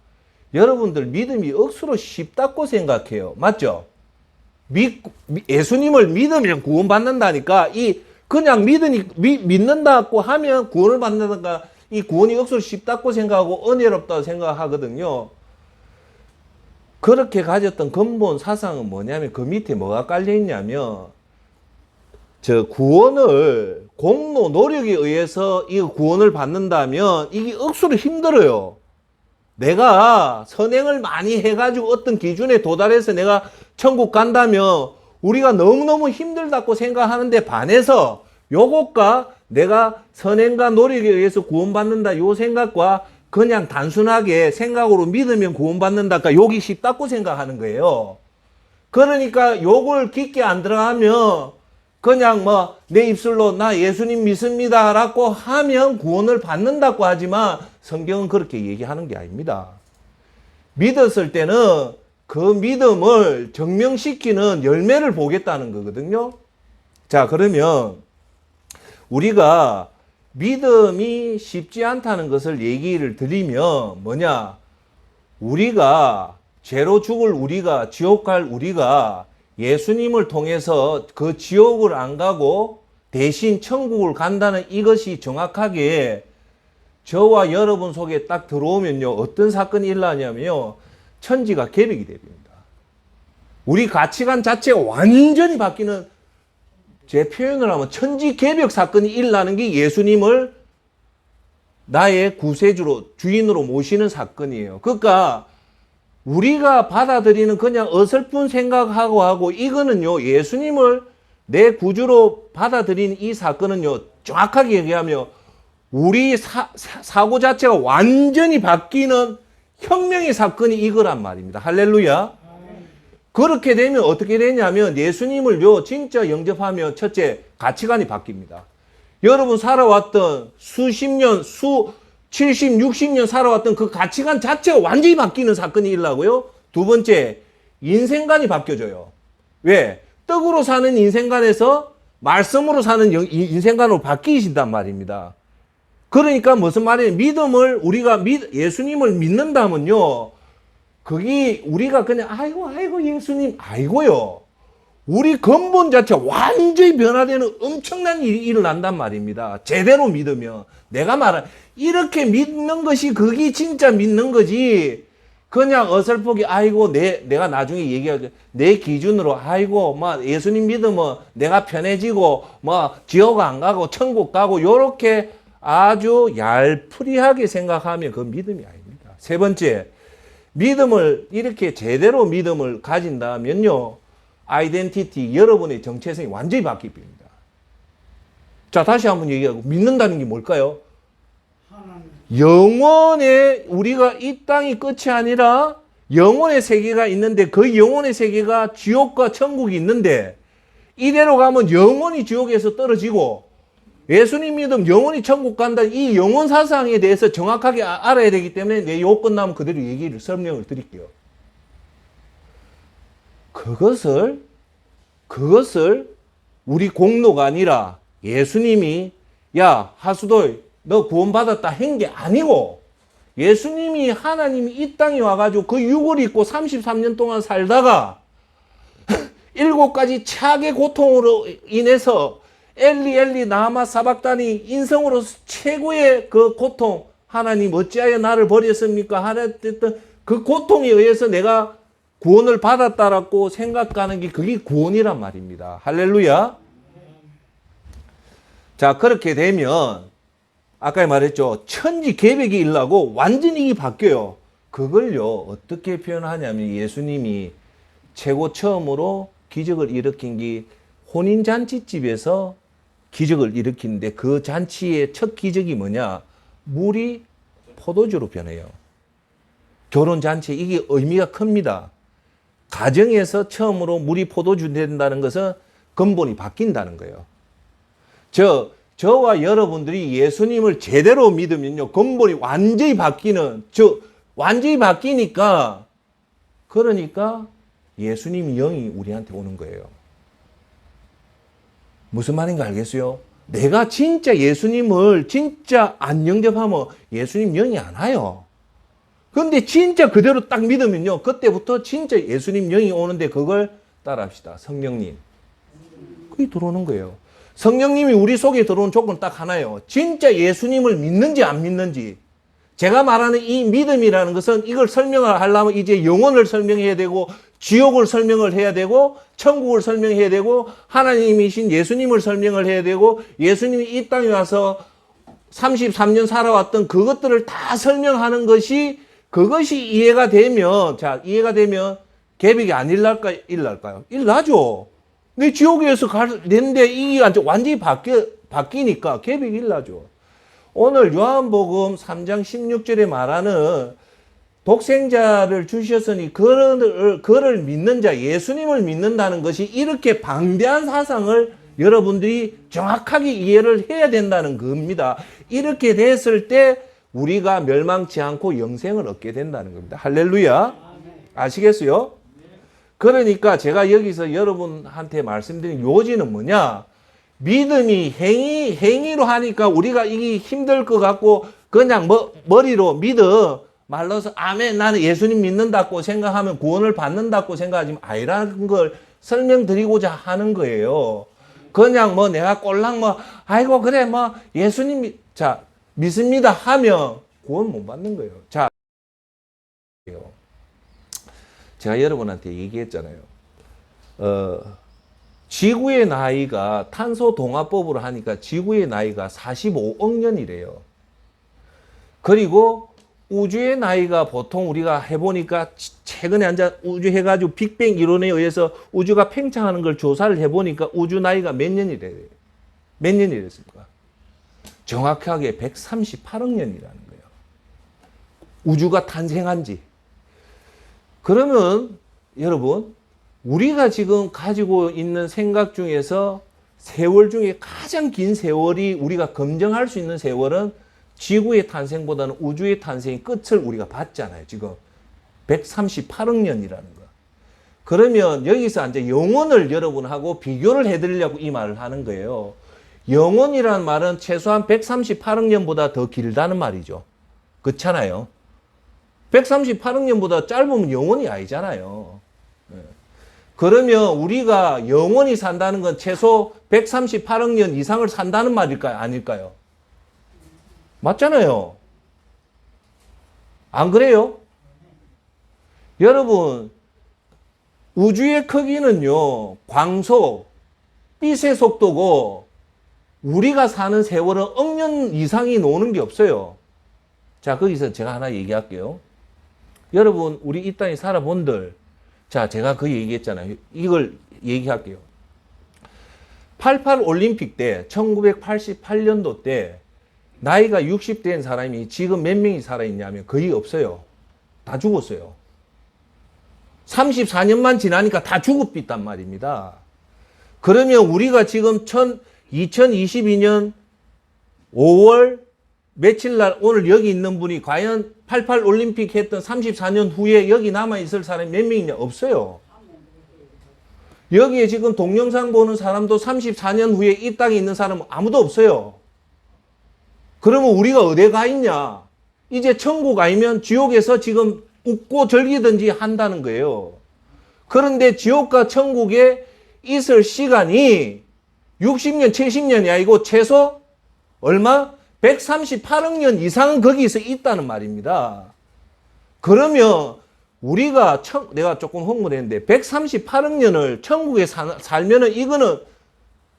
여러분들 믿음이 억수로 쉽다고 생각해요. 맞죠? 예수님을 믿으면 구원받는다니까 그냥 믿는다고 하면 구원을 받는다니까 이 구원이 억수로 쉽다고 생각하고 은혜롭다고 생각하거든요. 그렇게 가졌던 근본 사상은 뭐냐면 그 밑에 뭐가 깔려 있냐면 저 구원을 공로 노력에 의해서 이 구원을 받는다면 이게 억수로 힘들어요. 내가 선행을 많이 해가지고 어떤 기준에 도달해서 내가 천국 간다면 우리가 너무너무 힘들다고 생각하는데 반해서 요것과 내가 선행과 노력에 의해서 구원받는다 요 생각과 그냥 단순하게 생각으로 믿으면 구원받는다까 요기 쉽다고 생각하는 거예요. 그러니까 요걸 깊게 안 들어가면 그냥 내 입술로 나 예수님 믿습니다 라고 하면 구원을 받는다고 하지만 성경은 그렇게 얘기하는 게 아닙니다. 믿었을 때는 그 믿음을 증명시키는 열매를 보겠다는 거거든요. 자, 그러면 우리가 믿음이 쉽지 않다는 것을 얘기를 드리면 뭐냐? 우리가 죄로 죽을 우리가 지옥 갈 우리가 예수님을 통해서 그 지옥을 안 가고 대신 천국을 간다는 이것이 정확하게 저와 여러분 속에 딱 들어오면요. 어떤 사건이 일어나냐면요. 천지가 개벽이 됩니다. 우리 가치관 자체가 완전히 바뀌는 제 표현을 하면 천지 개벽 사건이 일어나는 게 예수님을 나의 구세주로 주인으로 모시는 사건이에요. 그러니까 우리가 받아들이는 그냥 어설픈 생각하고 하고 이거는요. 예수님을 내 구주로 받아들이는 이 사건은요. 정확하게 얘기하면 우리 사고 자체가 완전히 바뀌는 혁명의 사건이 이거란 말입니다. 할렐루야. 그렇게 되면 어떻게 되냐면 예수님을요 진짜 영접하면 첫째 가치관이 바뀝니다. 여러분 살아왔던 수십 년, 70, 60년 살아왔던 그 가치관 자체가 완전히 바뀌는 사건이 일어나고요. 두 번째, 인생관이 바뀌어져요. 왜? 떡으로 사는 인생관에서 말씀으로 사는 인생관으로 바뀌신단 말입니다. 그러니까 무슨 말이에요? 믿음을 우리가 예수님을 믿는다면요. 그게 우리가 그냥 아이고 예수님 아이고요. 우리 근본 자체가 완전히 변화되는 엄청난 일이 일어난단 말입니다. 제대로 믿으면. 내가 말한 이렇게 믿는 것이 그게 진짜 믿는 거지. 그냥 어설프게 아이고 내가 나중에 얘기하게 내 기준으로 아이고 예수님 믿으면 내가 편해지고 지옥 안 가고 천국 가고 요렇게 아주 얄풀이하게 생각하면 그 믿음이 아닙니다. 세 번째, 믿음을 이렇게 제대로 믿음을 가진다면요. 아이덴티티, 여러분의 정체성이 완전히 바뀝니다. 자, 다시 한번 얘기하고 믿는다는 게 뭘까요? 영원의 우리가 이 땅이 끝이 아니라 영원의 세계가 있는데 그 영원의 세계가 지옥과 천국이 있는데 이대로 가면 영원히 지옥에서 떨어지고 예수님 믿음 영원히 천국 간다. 이 영원 사상에 대해서 정확하게 알아야 되기 때문에 내 요 끝나면 그대로 설명을 드릴게요. 그것을 우리 공로가 아니라 예수님이 야 하수도이 너 구원받았다 한 게 아니고 예수님이 하나님이 이 땅에 와가지고 그 육을 입고 33년 동안 살다가 7가지 차게 고통으로 인해서 엘리 엘리 나마 사박다니 인성으로서 최고의 그 고통 하나님 어찌하여 나를 버렸습니까? 하나님 그 고통에 의해서 내가 구원을 받았다라고 생각하는 게 그게 구원이란 말입니다. 할렐루야. 자, 그렇게 되면 아까 말했죠. 천지 계백이 일어나고 완전히 바뀌어요. 그걸요 어떻게 표현하냐면 예수님이 최고 처음으로 기적을 일으킨 게 혼인잔치집에서 기적을 일으키는데 그 잔치의 첫 기적이 뭐냐? 물이 포도주로 변해요. 결혼잔치 이게 의미가 큽니다. 가정에서 처음으로 물이 포도주 된다는 것은 근본이 바뀐다는 거예요. 저와 여러분들이 예수님을 제대로 믿으면요 근본이 완전히 바뀌는 완전히 바뀌니까 그러니까 예수님 영이 우리한테 오는 거예요. 무슨 말인가 알겠어요? 내가 진짜 예수님을 진짜 안 영접하면 예수님 영이 안 와요. 근데 진짜 그대로 딱 믿으면요 그때부터 진짜 예수님 영이 오는데 그걸 따라합시다. 성령님. 그게 들어오는 거예요. 성령님이 우리 속에 들어온 조건 딱 하나예요. 진짜 예수님을 믿는지 안 믿는지. 제가 말하는 이 믿음이라는 것은 이걸 설명을 하려면 이제 영혼을 설명해야 되고 지옥을 설명을 해야 되고 천국을 설명해야 되고 하나님이신 예수님을 설명을 해야 되고 예수님이 이 땅에 와서 33년 살아왔던 그것들을 다 설명하는 것이 그것이 이해가 되면 이해가 되면 계획이 안 일날까요? 일나죠. 근데 지옥에서 가는데 이게 완전히 바뀌니까 계획이 일나죠. 오늘 요한복음 3장 16절에 말하는 독생자를 주셨으니 그를 믿는 자, 예수님을 믿는다는 것이 이렇게 방대한 사상을 여러분들이 정확하게 이해를 해야 된다는 겁니다. 이렇게 됐을 때 우리가 멸망치 않고 영생을 얻게 된다는 겁니다. 할렐루야. 아시겠어요? 그러니까 제가 여기서 여러분한테 말씀드린 요지는 뭐냐? 믿음이 행위로 하니까 우리가 이게 힘들 것 같고 그냥 머리로 믿음 말로서 아멘 나는 예수님 믿는다고 생각하면 구원을 받는다고 생각하지만 아니라는 걸 설명드리고자 하는 거예요. 그냥 내가 꼴랑 아이고 그래 예수님 믿습니다 하면 구원 못 받는 거예요. 제가 여러분한테 얘기했잖아요. 지구의 나이가 탄소 동화법으로 하니까 지구의 나이가 45억 년이래요. 그리고 우주의 나이가 보통 우리가 해보니까 최근에 우주 해가지고 빅뱅 이론에 의해서 우주가 팽창하는 걸 조사를 해보니까 우주 나이가 몇 년이래요? 몇 년이랬습니까? 정확하게 138억 년이라는 거예요. 우주가 탄생한 지. 그러면 여러분 우리가 지금 가지고 있는 생각 중에서 세월 중에 가장 긴 세월이 우리가 검증할 수 있는 세월은 지구의 탄생보다는 우주의 탄생의 끝을 우리가 봤잖아요. 지금 138억 년이라는 거. 그러면 여기서 이제 영혼을 여러분하고 비교를 해드리려고 이 말을 하는 거예요. 영혼이란 말은 최소한 138억 년보다 더 길다는 말이죠. 그렇잖아요. 138억 년보다 짧으면 영혼이 아니잖아요. 그러면 우리가 영원히 산다는 건 최소 138억 년 이상을 산다는 말일까요? 아닐까요? 맞잖아요. 안 그래요? 여러분, 우주의 크기는요, 광속, 빛의 속도고, 우리가 사는 세월은 억 년 이상이 노는 게 없어요. 자, 거기서 제가 하나 얘기할게요. 여러분, 우리 이 땅에 살아본들, 제가 그 얘기했잖아요. 이걸 얘기할게요. 88 올림픽 때, 1988년도 때, 나이가 60대인 사람이 지금 몇 명이 살아있냐면 거의 없어요. 다 죽었어요. 34년만 지나니까 다 죽었단 말입니다. 그러면 우리가 지금 2022년 5월 며칠 날 오늘 여기 있는 분이 과연 88 올림픽 했던 34년 후에 여기 남아있을 사람이 몇 명이냐? 없어요. 여기에 지금 동영상 보는 사람도 34년 후에 이 땅에 있는 사람은 아무도 없어요. 그러면 우리가 어디에 가 있냐? 이제 천국 아니면 지옥에서 지금 웃고 즐기든지 한다는 거예요. 그런데 지옥과 천국에 있을 시간이 60년, 70년이 아니고 최소 얼마? 138억 년 이상은 거기서 있다는 말입니다. 그러면 우리가 내가 조금 흥분했는데 138억 년을 천국에 살면은 이거는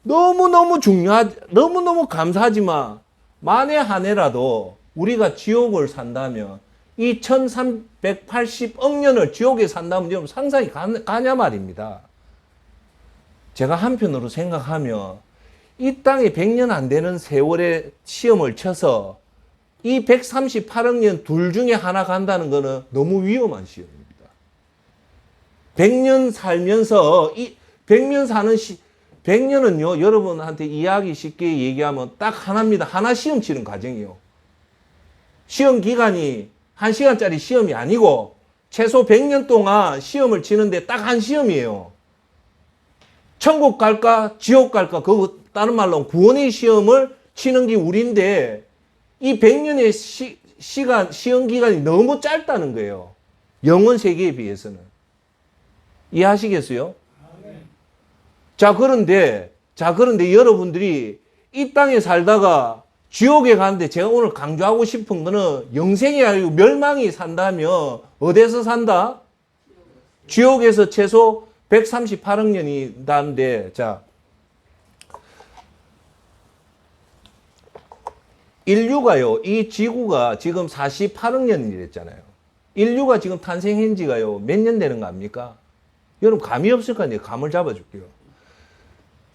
너무너무 너무너무 감사하지만 만에 한 해라도 우리가 지옥을 산다면 이 1380억 년을 지옥에 산다면 여러분 상상이 가냐 말입니다. 제가 한편으로 생각하면 이 땅에 100년 안 되는 세월의 시험을 쳐서 이 138억 년 둘 중에 하나 간다는 거는 너무 위험한 시험입니다. 100년 살면서 100년은요, 여러분한테 이해하기 쉽게 얘기하면 딱 하나입니다. 하나 시험 치는 과정이요. 시험 기간이 1시간짜리 시험이 아니고 최소 100년 동안 시험을 치는데 딱 한 시험이에요. 천국 갈까 지옥 갈까 그거 다른 말로 구원의 시험을 치는 게 우리인데 이 100년의 시험 기간이 너무 짧다는 거예요. 영원 세계에 비해서는. 이해하시겠어요? 자, 그런데 여러분들이 이 땅에 살다가 지옥에 가는데 제가 오늘 강조하고 싶은 거는 영생이 아니고 멸망이 산다면 어디서 산다? 지옥에서 최소 138억 년이 나는데, 자, 인류가요, 이 지구가 지금 48억 년이랬잖아요. 인류가 지금 탄생한 지가요, 몇 년 되는 거 압니까? 여러분, 감이 없을 거 아니에요? 감을 잡아줄게요.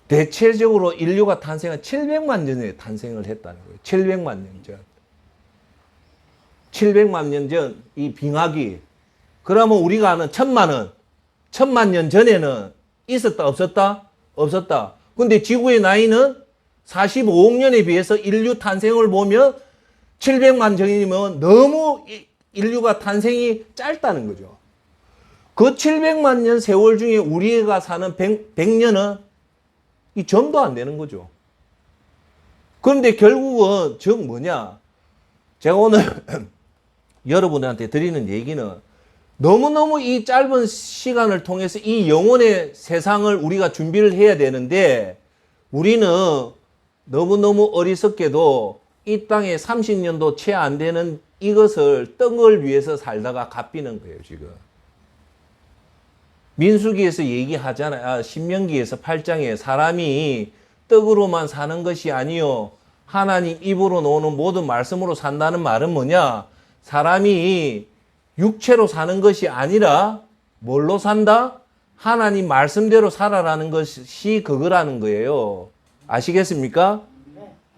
대체적으로 인류가 탄생한 700만 년 전에 탄생을 했다는 거예요. 700만 년 전. 700만 년 전 이 빙하기. 그러면 우리가 아는 1000만 년 전에는 있었다, 없었다? 없었다. 근데 지구의 나이는 45억 년에 비해서 인류 탄생을 보면 700만 전이면 너무 인류가 탄생이 짧다는 거죠. 그 700만 년 세월 중에 우리가 사는 100년은 이 점도 안 되는 거죠. 그런데 결국은 즉 뭐냐? 제가 오늘 여러분한테 드리는 얘기는 너무너무 이 짧은 시간을 통해서 이 영혼의 세상을 우리가 준비를 해야 되는데 우리는 너무너무 어리석게도 이 땅에 30년도 채 안 되는 이것을 떡을 위해서 살다가 갚이는 거예요, 지금. 민수기에서 얘기하잖아요. 신명기에서 8장에 사람이 떡으로만 사는 것이 아니요 하나님 입으로 나오는 모든 말씀으로 산다는 말은 뭐냐? 사람이 육체로 사는 것이 아니라 뭘로 산다? 하나님 말씀대로 살아라는 것이 그거라는 거예요. 아시겠습니까?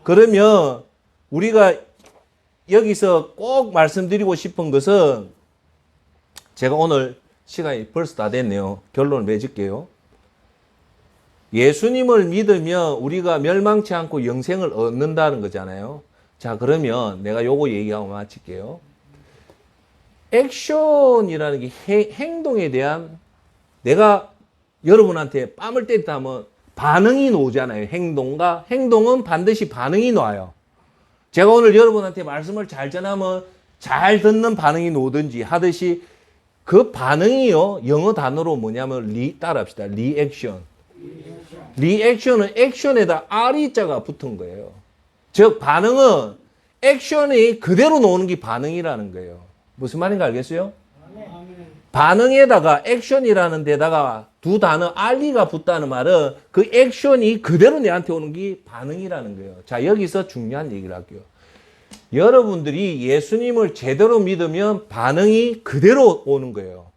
그러면 우리가 여기서 꼭 말씀드리고 싶은 것은 제가 오늘 시간이 벌써 다 됐네요. 결론을 맺을게요. 예수님을 믿으면 우리가 멸망치 않고 영생을 얻는다는 거잖아요. 자, 그러면 내가 요거 얘기하고 마칠게요. 액션이라는 게 행동에 대한 내가 여러분한테 뺨을 때리다 하면 반응이 나오잖아요. 행동은 반드시 반응이 나와요. 제가 오늘 여러분한테 말씀을 잘 전하면 잘 듣는 반응이 나오든지 하듯이 그 반응이요, 영어 단어로 뭐냐면 따라합시다. 리액션. 리액션은 액션에다 R자가 붙은 거예요. 즉 반응은 액션이 그대로 나오는 게 반응이라는 거예요. 무슨 말인지 알겠어요? 반응에다가 액션이라는 데다가 두 단어 R가 붙다는 말은 그 액션이 그대로 내한테 오는 게 반응이라는 거예요. 자, 여기서 중요한 얘기를 할게요. 여러분들이 예수님을 제대로 믿으면 반응이 그대로 오는 거예요.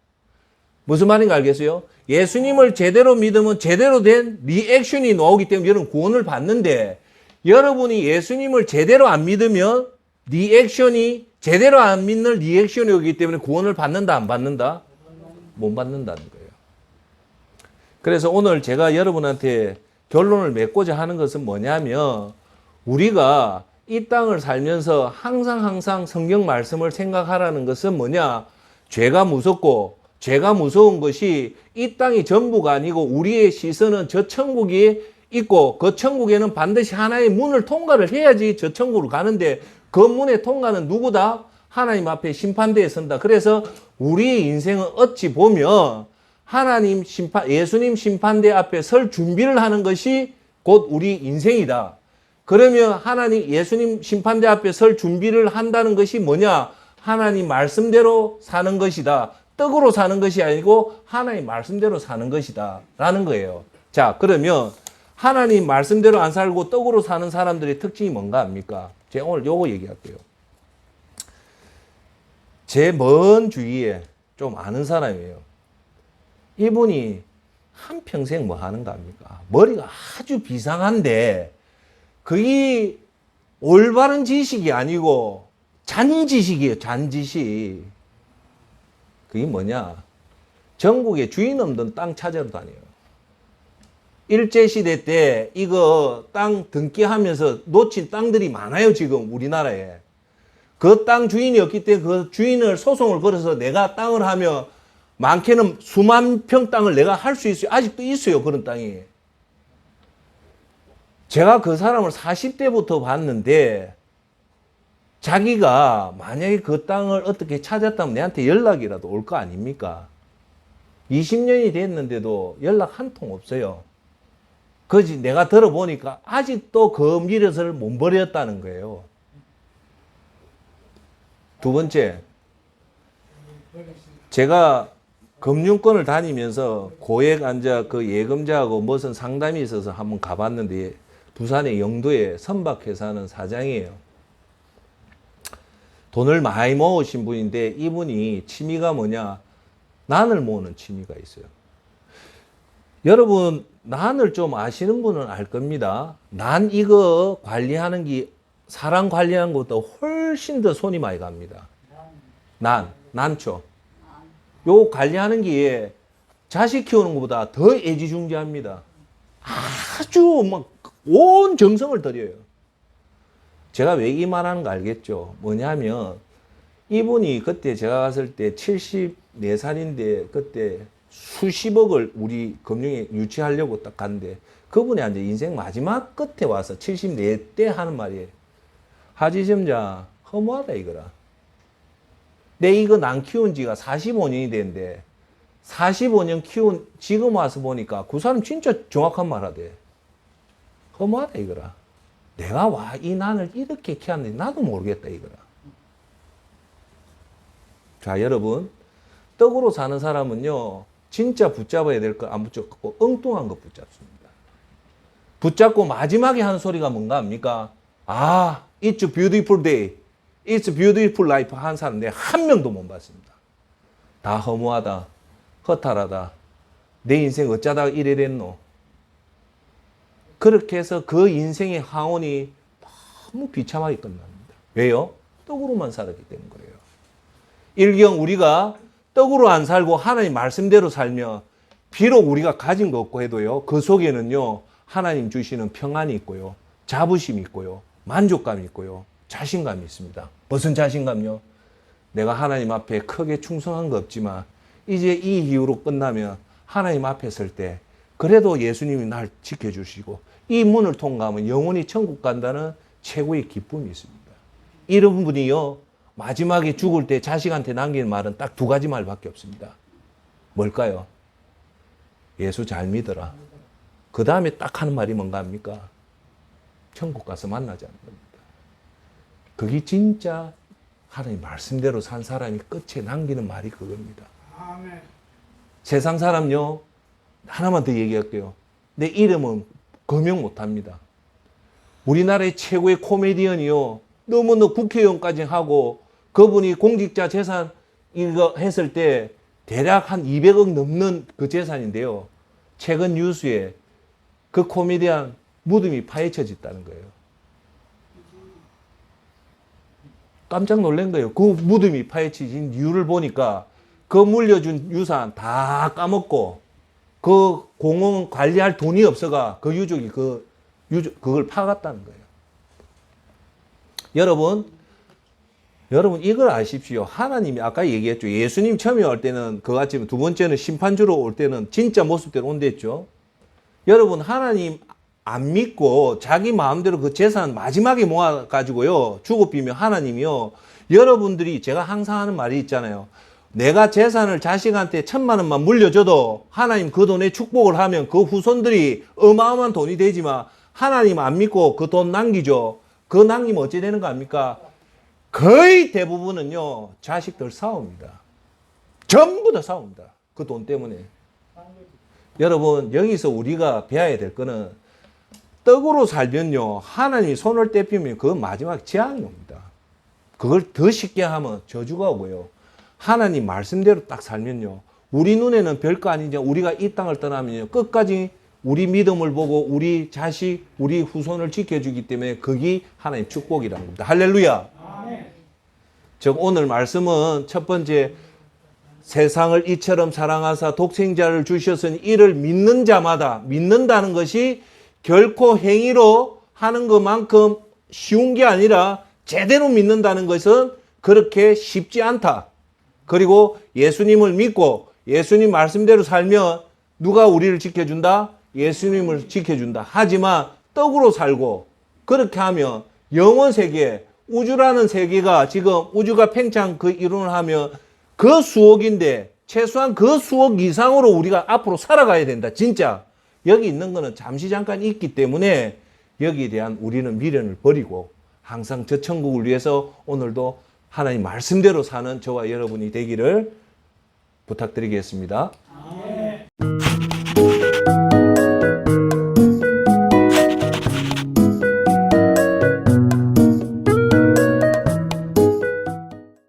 무슨 말인지 알겠어요? 예수님을 제대로 믿으면 제대로 된 리액션이 나오기 때문에 여러분 구원을 받는데 여러분이 예수님을 제대로 안 믿으면 리액션이 제대로 안 믿는 리액션이 오기 때문에 구원을 받는다 안 받는다? 못 받는다는 거예요. 그래서 오늘 제가 여러분한테 결론을 맺고자 하는 것은 뭐냐면 우리가 이 땅을 살면서 항상 성경 말씀을 생각하라는 것은 뭐냐? 죄가 무섭고 죄가 무서운 것이 이 땅이 전부가 아니고 우리의 시선은 저 천국이 있고 그 천국에는 반드시 하나의 문을 통과를 해야지 저 천국으로 가는데 그 문의 통과는 누구다? 하나님 앞에 심판대에 선다. 그래서 우리의 인생은 어찌 보면 하나님 예수님 심판대 앞에 설 준비를 하는 것이 곧 우리 인생이다. 그러면 하나님, 예수님 심판대 앞에 설 준비를 한다는 것이 뭐냐? 하나님 말씀대로 사는 것이다. 떡으로 사는 것이 아니고 하나님 말씀대로 사는 것이다. 라는 거예요. 자, 그러면 하나님 말씀대로 안 살고 떡으로 사는 사람들의 특징이 뭔가 합니까? 제가 오늘 요거 얘기할게요. 제 먼 주위에 좀 아는 사람이에요. 이분이 한평생 뭐 하는가 합니까? 머리가 아주 비상한데 그게 올바른 지식이 아니고 잔지식이에요. 잔지식. 그게 뭐냐? 전국에 주인 없는 땅 찾아러 다녀요. 일제시대 때 이거 땅 등기하면서 놓친 땅들이 많아요. 지금 우리나라에. 그 땅 주인이 없기 때문에 그 주인을 소송을 걸어서 내가 땅을 하면 많게는 수만 평 땅을 내가 할 수 있어요. 아직도 있어요. 그런 땅이. 제가 그 사람을 40대부터 봤는데 자기가 만약에 그 땅을 어떻게 찾았다면 내한테 연락이라도 올 거 아닙니까? 20년이 됐는데도 연락 한 통 없어요. 그지 내가 들어보니까 아직도 그 미련을 못 버렸다는 거예요. 두 번째, 제가 금융권을 다니면서 고액 앉아 그 예금자하고 무슨 상담이 있어서 한번 가봤는데 부산의 영도에 선박회사는 사장이에요. 돈을 많이 모으신 분인데 이분이 취미가 뭐냐? 난을 모으는 취미가 있어요. 여러분, 난을 좀 아시는 분은 알 겁니다. 난 이거 관리하는 게 사람 관리하는 것보다 훨씬 더 손이 많이 갑니다. 난초. 요 관리하는 게 자식 키우는 것보다 더 애지중지합니다. 아주 막 온 정성을 들여요. 제가 왜 이 말하는 거 알겠죠? 뭐냐면 이분이 그때 제가 갔을 때 74살인데 그때 수십억을 우리 금융에 유치하려고 딱 갔는데 그분이 이제 인생 마지막 끝에 와서 74대 하는 말이에요. 하지점장 허무하다 이거라. 내 이거 난 키운 지가 45년이 됐는데 45년 키운 지금 와서 보니까 그 사람 진짜 정확한 말 하대. 허무하다 이거라. 내가 와 이 난을 이렇게 키웠는데 나도 모르겠다 이거라. 자, 여러분, 떡으로 사는 사람은요 진짜 붙잡아야 될 거 안 붙잡고 엉뚱한 거 붙잡습니다. 붙잡고 마지막에 하는 소리가 뭔가 합니까? 아, it's a beautiful day. It's a beautiful life 한 사람 내가 한 명도 못 봤습니다. 다 허무하다. 허탈하다. 내 인생 어쩌다가 이래 됐노. 그렇게 해서 그 인생의 황혼이 너무 비참하게 끝납니다. 왜요? 떡으로만 살았기 때문에 그래요. 일경 우리가 떡으로 안 살고 하나님 말씀대로 살면 비록 우리가 가진 거 없고 해도요. 그 속에는요. 하나님 주시는 평안이 있고요. 자부심이 있고요. 만족감이 있고요. 자신감이 있습니다. 무슨 자신감요? 내가 하나님 앞에 크게 충성한 거 없지만 이제 이 이후로 끝나면 하나님 앞에 설 때 그래도 예수님이 날 지켜주시고 이 문을 통과하면 영원히 천국 간다는 최고의 기쁨이 있습니다. 이런 분이요. 마지막에 죽을 때 자식한테 남기는 말은 딱 두 가지 말밖에 없습니다. 뭘까요? 예수 잘 믿어라. 그 다음에 딱 하는 말이 뭔가 합니까? 천국 가서 만나자는 겁니다. 그게 진짜 하나님 말씀대로 산 사람이 끝에 남기는 말이 그겁니다. 아멘. 세상 사람요. 하나만 더 얘기할게요. 내 이름은 거명 못합니다. 우리나라의 최고의 코미디언이요. 너무나 국회의원까지 하고 그분이 공직자 재산 이거 했을 때 대략 한 200억 넘는 그 재산인데요. 최근 뉴스에 그 코미디언 무덤이 파헤쳐졌다는 거예요. 깜짝 놀란 거예요. 그 무덤이 파헤쳐진 이유를 보니까 그 물려준 유산 다 까먹고 그 공원 관리할 돈이 없어가 그 유족이 그걸 파갔다는 거예요. 여러분 이걸 아십시오. 하나님이 아까 얘기했죠. 예수님 처음에 올 때는 그같이 두 번째는 심판주로 올 때는 진짜 모습대로 온댔죠. 여러분 하나님 안 믿고 자기 마음대로 그 재산 마지막에 모아가지고요. 죽어 비면 하나님이요. 여러분들이 제가 항상 하는 말이 있잖아요. 내가 재산을 자식한테 1,000만 원만 물려줘도 하나님 그 돈에 축복을 하면 그 후손들이 어마어마한 돈이 되지만 하나님 안 믿고 그 돈 남기죠. 그 남기면 어찌 되는 거 아닙니까? 거의 대부분은요, 자식들 싸웁니다. 전부 다 싸웁니다. 그 돈 때문에. 여러분, 여기서 우리가 배워야 될 거는 떡으로 살면요, 하나님이 손을 떼피면 그 마지막 재앙이 옵니다. 그걸 더 쉽게 하면 저주가 오고요. 하나님 말씀대로 딱 살면요, 우리 눈에는 별거 아니죠. 우리가 이 땅을 떠나면요, 끝까지 우리 믿음을 보고 우리 자식, 우리 후손을 지켜주기 때문에 그게 하나님 축복이라는 겁니다. 할렐루야. 즉 오늘 말씀은 첫 번째, 세상을 이처럼 사랑하사 독생자를 주셨으니 이를 믿는 자마다, 믿는다는 것이 결코 행위로 하는 것만큼 쉬운 게 아니라 제대로 믿는다는 것은 그렇게 쉽지 않다. 그리고 예수님을 믿고 예수님 말씀대로 살면 누가 우리를 지켜준다? 예수님을 지켜준다. 하지만 떡으로 살고 그렇게 하면 영원 세계, 우주라는 세계가 지금 우주가 팽창 그 이론을 하면 그 수억인데 최소한 그 수억 이상으로 우리가 앞으로 살아가야 된다. 진짜. 여기 있는 거는 잠시 잠깐 있기 때문에 여기에 대한 우리는 미련을 버리고 항상 저 천국을 위해서 오늘도 하나님 말씀대로 사는 저와 여러분이 되기를 부탁드리겠습니다.